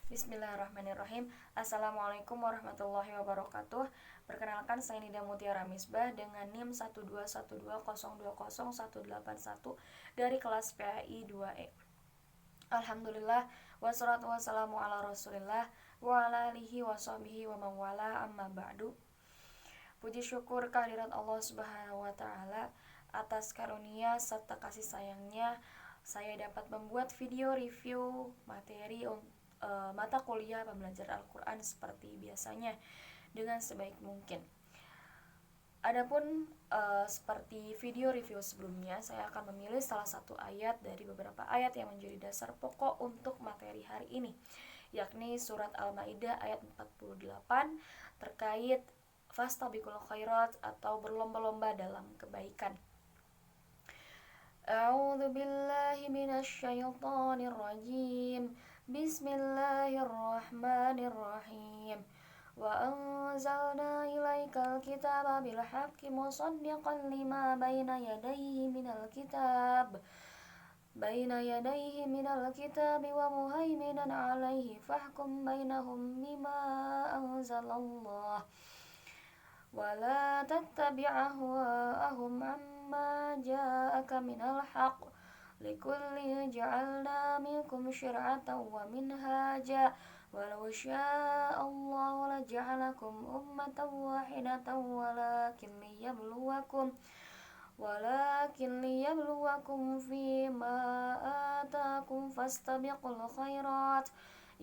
Bismillahirrahmanirrahim. Assalamualaikum warahmatullahi wabarakatuh. Perkenalkan, saya Nida Mutiara Misbah dengan NIM 12120200181 dari kelas PAI 2E. Alhamdulillah, wassalatu wassalamu ala rasulillah wa ala alihi wa sahbihi wa mawala, amma ba'du. Puji syukur kehadirat Allah subhanahu wa ta'ala atas karunia serta kasih sayangnya saya dapat membuat video review materi mata kuliah pembelajaran Al-Quran seperti biasanya dengan sebaik mungkin. Adapun seperti video review sebelumnya, saya akan memilih salah satu ayat dari beberapa ayat yang menjadi dasar pokok untuk materi hari ini, yakni surat Al-Maidah ayat 48 terkait fastabiqul khairat atau berlomba-lomba dalam kebaikan. A'udzu billahi minasyaitonir rajim. Bismillahirrahmanirrahim. Wa anzalna ilaikal kitaba bil haqqi musaddiqan lima baina yadayhi minal kitab wa muhaiminan alaihi fahkum bainahum bima anzalallah wa la tattabi' ahwaa'ahum amma ja'aka minal haqq likulli ja'alna minkum syir'atan wa minhaja walau sya'allahu laja'alakum ummatan wahidatan walakin liyabluwakum fima atakum fastabiqul khairat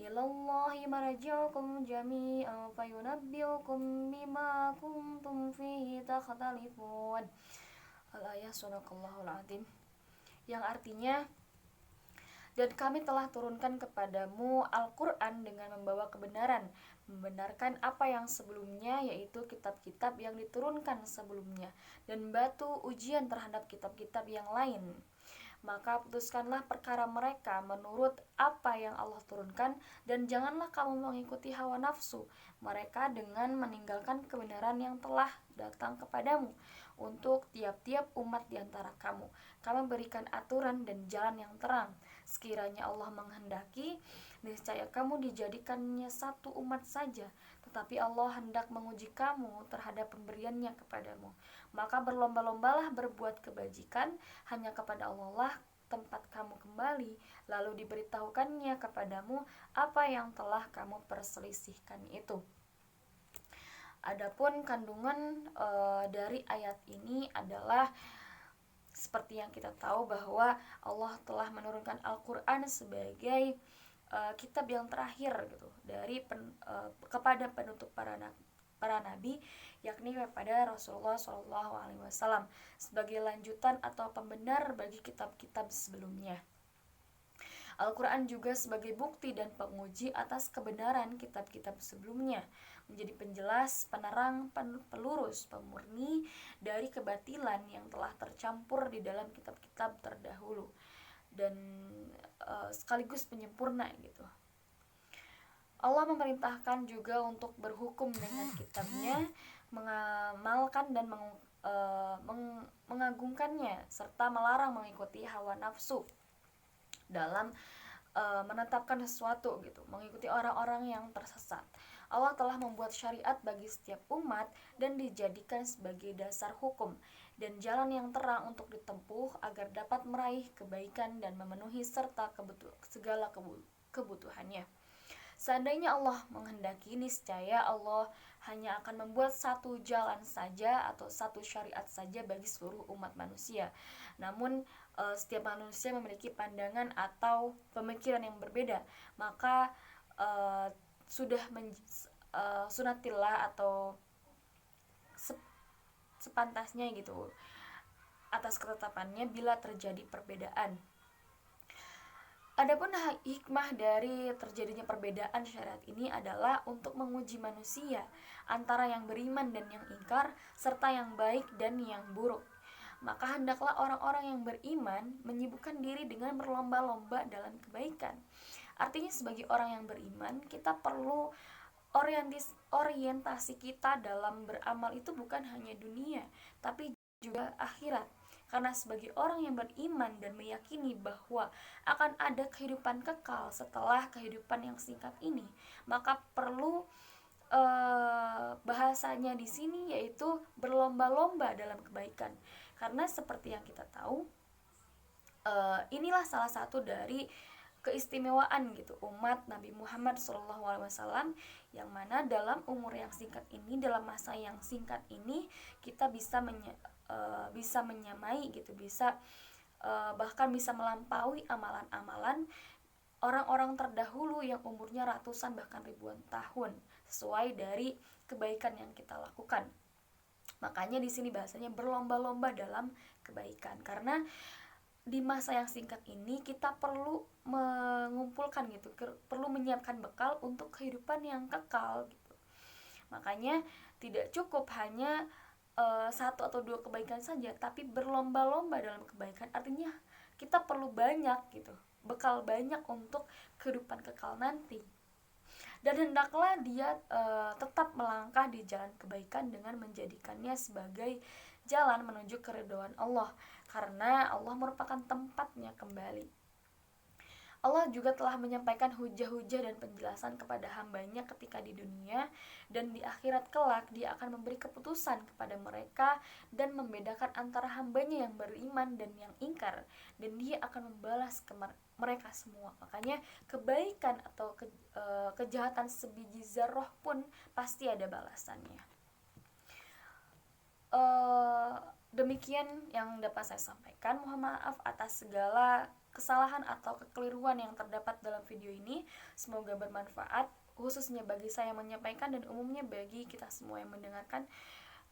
ilallahi marji'ukum jami'an fayunabbi'ukum bima kuntum fihi takhtalifun. Al-ayah sadaqallahul azim, yang artinya, dan kami telah turunkan kepadamu Al-Quran dengan membawa kebenaran, membenarkan apa yang sebelumnya, yaitu kitab-kitab yang diturunkan sebelumnya, dan batu ujian terhadap kitab-kitab yang lain. Maka putuskanlah perkara mereka menurut apa yang Allah turunkan, dan janganlah kamu mengikuti hawa nafsu mereka dengan meninggalkan kebenaran yang telah datang kepadamu untuk tiap-tiap umat di antara kamu. Kami berikan aturan dan jalan yang terang. Sekiranya Allah menghendaki, niscaya kamu dijadikannya satu umat saja, tetapi Allah hendak menguji kamu terhadap pemberiannya kepadamu. Maka berlomba-lombalah berbuat kebajikan, hanya kepada Allah lah tempat kamu kembali, lalu diberitahukannya kepadamu apa yang telah kamu perselisihkan itu. Adapun kandungan dari ayat ini adalah seperti yang kita tahu bahwa Allah telah menurunkan Al-Quran sebagai kitab yang terakhir gitu dari kepada penutup para nabi, yakni kepada Rasulullah SAW, sebagai lanjutan atau pembenar bagi kitab-kitab sebelumnya. Al-Quran juga sebagai bukti dan penguji atas kebenaran kitab-kitab sebelumnya, menjadi penjelas, penerang, pelurus, pemurni dari kebatilan yang telah tercampur di dalam kitab-kitab terdahulu, dan sekaligus penyempurna gitu. Allah memerintahkan juga untuk berhukum dengan kitabnya, mengamalkan dan mengagungkannya, serta melarang mengikuti hawa nafsu dalam menetapkan sesuatu gitu, mengikuti orang-orang yang tersesat. Allah telah membuat syariat bagi setiap umat dan dijadikan sebagai dasar hukum dan jalan yang terang untuk ditempuh agar dapat meraih kebaikan dan memenuhi serta segala kebutuhannya. Seandainya Allah menghendaki, niscaya Allah hanya akan membuat satu jalan saja atau satu syariat saja bagi seluruh umat manusia. Namun setiap manusia memiliki pandangan atau pemikiran yang berbeda, maka sudah sunatillah atau sepantasnya gitu atas ketetapannya bila terjadi perbedaan. Adapun hikmah dari terjadinya perbedaan syariat ini adalah untuk menguji manusia antara yang beriman dan yang ingkar, serta yang baik dan yang buruk. Maka hendaklah orang-orang yang beriman menyibukkan diri dengan berlomba-lomba dalam kebaikan. Artinya sebagai orang yang beriman, kita perlu orientasi kita dalam beramal itu bukan hanya dunia, tapi juga akhirat. Karena sebagai orang yang beriman dan meyakini bahwa akan ada kehidupan kekal setelah kehidupan yang singkat ini, maka perlu bahasanya di sini yaitu berlomba-lomba dalam kebaikan. Karena seperti yang kita tahu, inilah salah satu dari keistimewaan gitu umat Nabi Muhammad SAW, yang mana dalam umur yang singkat ini, dalam masa yang singkat ini, kita bisa menyamai gitu, bisa bahkan bisa melampaui amalan-amalan orang-orang terdahulu yang umurnya ratusan bahkan ribuan tahun, sesuai dari kebaikan yang kita lakukan. Makanya di sini bahasanya berlomba-lomba dalam kebaikan, karena di masa yang singkat ini kita perlu mengumpulkan gitu, perlu menyiapkan bekal untuk kehidupan yang kekal gitu. Makanya tidak cukup hanya satu atau dua kebaikan saja, tapi berlomba-lomba dalam kebaikan. Artinya kita perlu banyak gitu, bekal banyak untuk kehidupan kekal nanti. Dan hendaklah dia tetap melangkah di jalan kebaikan dengan menjadikannya sebagai jalan menuju keridhaan Allah, karena Allah merupakan tempatnya kembali. Allah juga telah menyampaikan hujah-hujah dan penjelasan kepada hambanya ketika di dunia, dan di akhirat kelak dia akan memberi keputusan kepada mereka dan membedakan antara hambanya yang beriman dan yang ingkar, dan dia akan membalas ke mereka semua. Makanya kebaikan atau kejahatan sebiji zarroh pun pasti ada balasannya. Demikian yang dapat saya sampaikan. Mohon maaf atas segala kesalahan atau kekeliruan yang terdapat dalam video ini. Semoga bermanfaat, khususnya bagi saya yang menyampaikan dan umumnya bagi kita semua yang mendengarkan.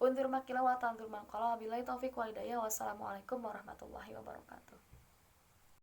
Untur makilah wa ta'antur manqala. Wabillahi taufiq wal hidayah. Wassalamualaikum warahmatullahi wabarakatuh.